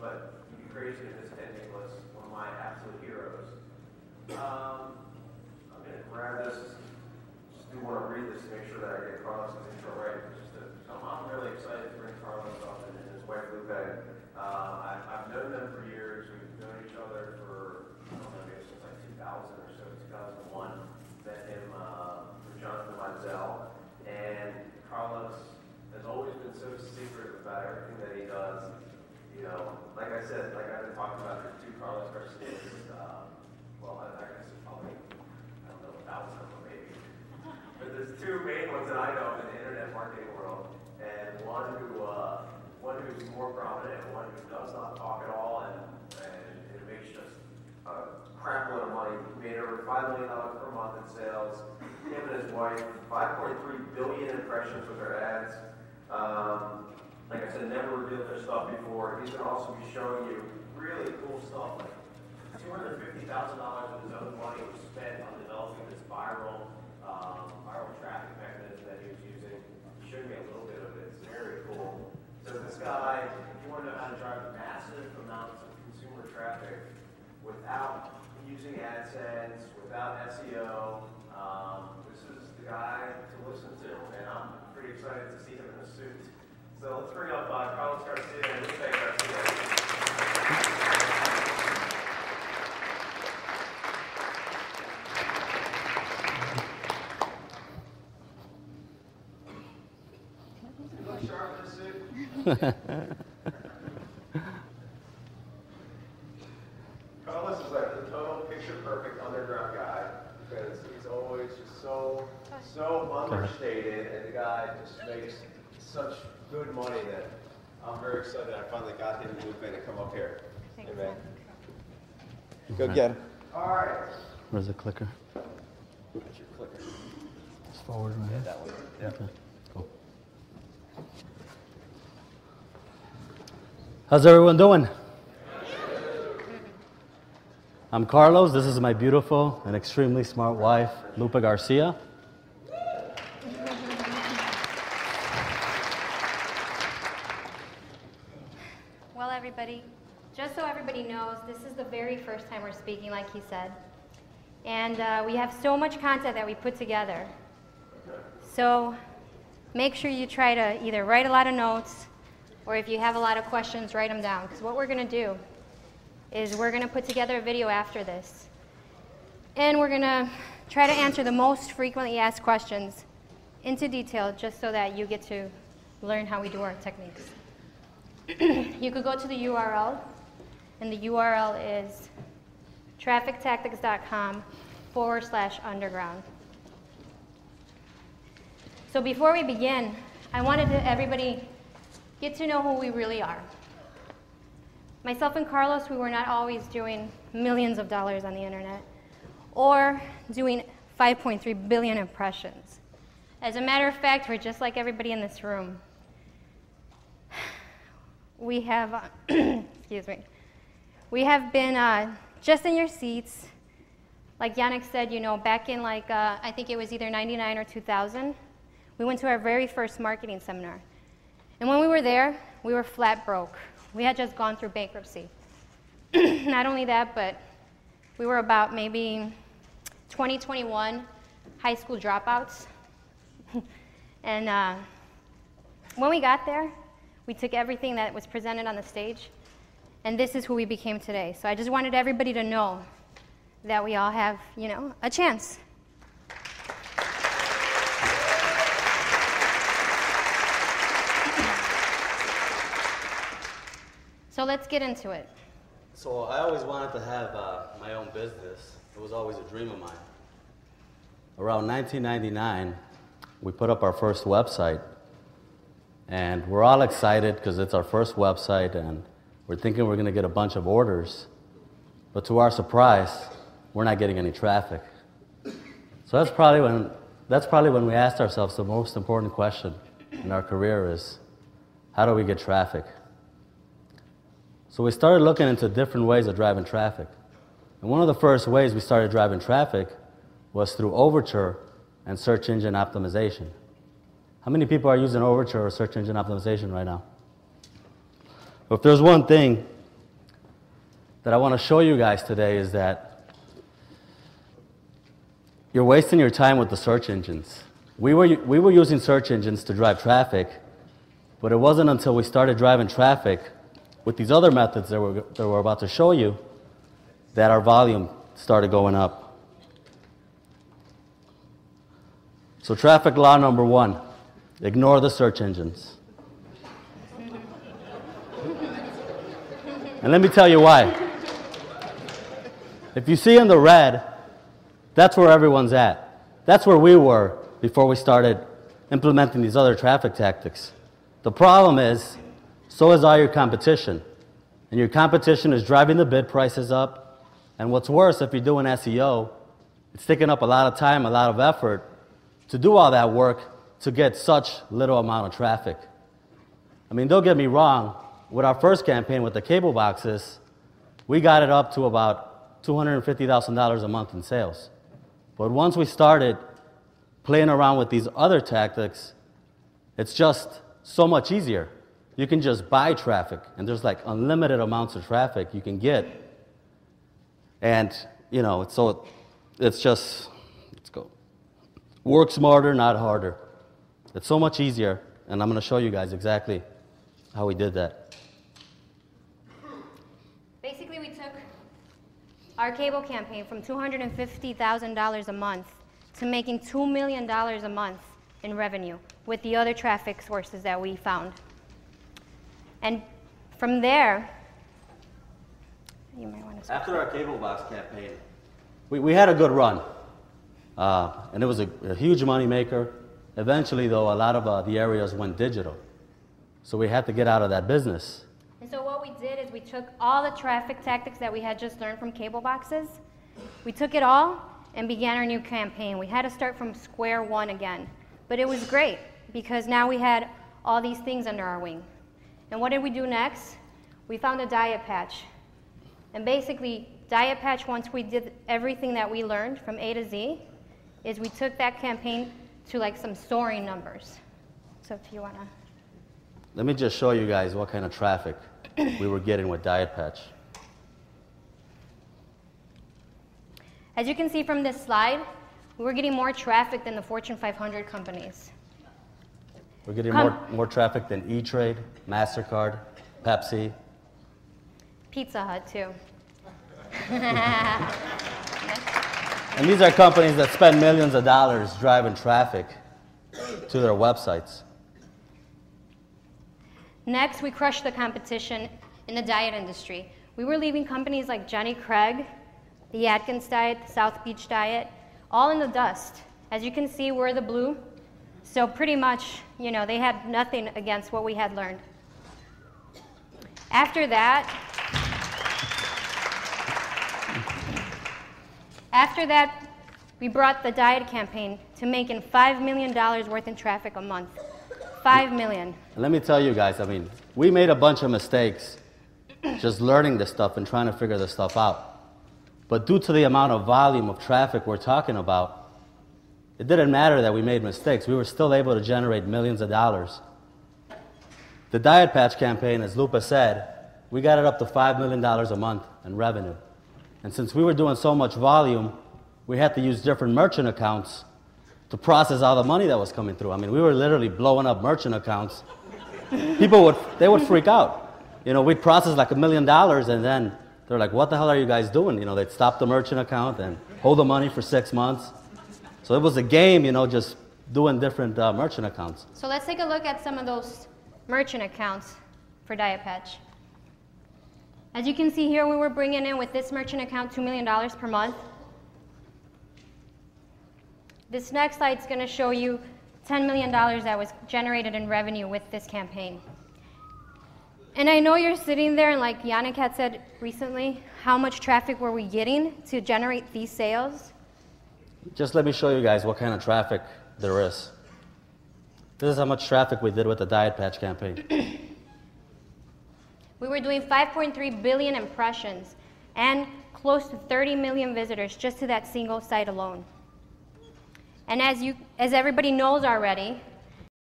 but you'd be crazy to miss Ken Nicholas, one of my absolute heroes. I'm going to grab this. Just do want to read this to make sure that I get Carlos' intro right. So I'm really excited to bring Carlos up and his wife Lupe. I've known them for years. We've known each other for, I don't know, maybe since like 2000 or so, 2001. Met him through Jonathan Mizell. And Carlos has always been so secretive about everything that he does. You know, like I said, like I've been talking about, there's two Carlos Garcias. Well, I guess it's probably, I don't know, 1,000 of them maybe. But there's two main ones that I know in the internet marketing world, and one who's more prominent and one who does not talk at all, and it makes just a crap load of money. He made over $5 million per month in sales. Him and his wife, 5.3 billion impressions with their ads. Like I said, never revealed their stuff before. He's going to also be showing you really cool stuff, like $250,000 of his own money was spent on developing this viral traffic mechanism that he was using. He showed me a little bit of it. It's very cool. So this guy, if you want to know how to drive massive amounts of consumer traffic without using AdSense, without SEO, this is the guy to listen to, and I'm pretty excited to see him in a suit. So let's bring up Carlos Garcia and Lupe Garcia. Carlos is like the total picture-perfect underground guy because he's always just so understated, and the guy just makes such good money that I'm very excited I finally got him and Lupe to come up here. Thanks. Hey, man. Go get him. All right. Where's the clicker? That's your clicker. It's forward, right? Yeah, that one. Yeah. Okay. Cool. How's everyone doing? I'm Carlos. This is my beautiful and extremely smart wife, Lupe Garcia. Well, everybody, just so everybody knows, this is the very first time we're speaking, like he said. And we have so much content that we put together. So make sure you try to either write a lot of notes, or if you have a lot of questions, write them down. Because what we're going to do is we're going to put together a video after this. And we're going to try to answer the most frequently asked questions into detail, just so that you get to learn how we do our techniques. You could go to the URL, and the URL is traffictactics.com/underground. So before we begin, I wanted to everybody get to know who we really are. Myself and Carlos, we were not always doing millions of dollars on the internet or doing 5.3 billion impressions. As a matter of fact, we're just like everybody in this room. We have, excuse me, we have been just in your seats. Like Yannick said, you know, back in like, I think it was either 99 or 2000, we went to our very first marketing seminar. And when we were there, we were flat broke. We had just gone through bankruptcy. Not only that, but we were about maybe 20, 21 high school dropouts. And when we got there, we took everything that was presented on the stage, and this is who we became today. So I just wanted everybody to know that we all have, you know, a chance. So let's get into it. So I always wanted to have my own business. It was always a dream of mine. Around 1999, we put up our first website. And we're all excited because it's our first website, and we're thinking we're going to get a bunch of orders. But to our surprise, we're not getting any traffic. So that's probably when we asked ourselves the most important question in our career is, how do we get traffic? So we started looking into different ways of driving traffic. And one of the first ways we started driving traffic was through Overture and search engine optimization. How many people are using Overture or search engine optimization right now? Well, if there's one thing that I want to show you guys today is that you're wasting your time with the search engines. We were using search engines to drive traffic, but it wasn't until we started driving traffic with these other methods that we're about to show you that our volume started going up. So traffic law number 1, ignore the search engines. And let me tell you why. If you see in the red, that's where everyone's at. That's where we were before we started implementing these other traffic tactics. The problem is, so is all your competition. And your competition is driving the bid prices up. And what's worse, if you're doing SEO, it's taking up a lot of time, a lot of effort to do all that work to get such little amount of traffic. I mean, don't get me wrong, with our first campaign with the cable boxes, we got it up to about $250,000 a month in sales. But once we started playing around with these other tactics, it's just so much easier. You can just buy traffic, and there's like unlimited amounts of traffic you can get. And, you know, let's go. Work smarter, not harder. It's so much easier, and I'm going to show you guys exactly how we did that. Basically, we took our cable campaign from $250,000 a month to making $2 million a month in revenue with the other traffic sources that we found. And from there, you might want to... After our cable box campaign, we had a good run. And it was a huge money maker. Eventually, though, a lot of the areas went digital. So we had to get out of that business. And so what we did is we took all the traffic tactics that we had just learned from cable boxes, we took it all and began our new campaign. We had to start from square one again. But it was great because now we had all these things under our wing. And what did we do next? We found a diet patch. And basically, diet patch, once we did everything that we learned from A to Z, is we took that campaign to like some soaring numbers. So if you want to... Let me just show you guys what kind of traffic we were getting with diet patch. As you can see from this slide, we were getting more traffic than the Fortune 500 companies. We're getting more traffic than E-Trade, MasterCard, Pepsi. Pizza Hut, too. And these are companies that spend millions of dollars driving traffic to their websites. Next, we crushed the competition in the diet industry. We were leaving companies like Jenny Craig, the Atkins Diet, the South Beach Diet, all in the dust. As you can see, we're the blue. So pretty much, you know, they had nothing against what we had learned. After that, we brought the diet campaign to making $5 million worth in traffic a month. $5 million. And let me tell you guys, I mean, we made a bunch of mistakes just learning this stuff and trying to figure this stuff out. But due to the amount of volume of traffic we're talking about, it didn't matter that we made mistakes. We were still able to generate millions of dollars. The diet patch campaign, as Lupe said, we got it up to $5 million a month in revenue. And since we were doing so much volume, we had to use different merchant accounts to process all the money that was coming through. I mean, we were literally blowing up merchant accounts. People would freak out. You know, we'd process like $1 million, and then they're like, what the hell are you guys doing? You know, they'd stop the merchant account and hold the money for 6 months. So it was a game, you know, just doing different merchant accounts. So let's take a look at some of those merchant accounts for Diet Patch. As you can see here, we were bringing in with this merchant account $2 million per month. This next slide is going to show you $10 million that was generated in revenue with this campaign. And I know you're sitting there and like Yannick had said recently, how much traffic were we getting to generate these sales? Just let me show you guys what kind of traffic there is. This is how much traffic we did with the Diet Patch campaign. We were doing 5.3 billion impressions and close to 30 million visitors just to that single site alone. And as everybody knows already,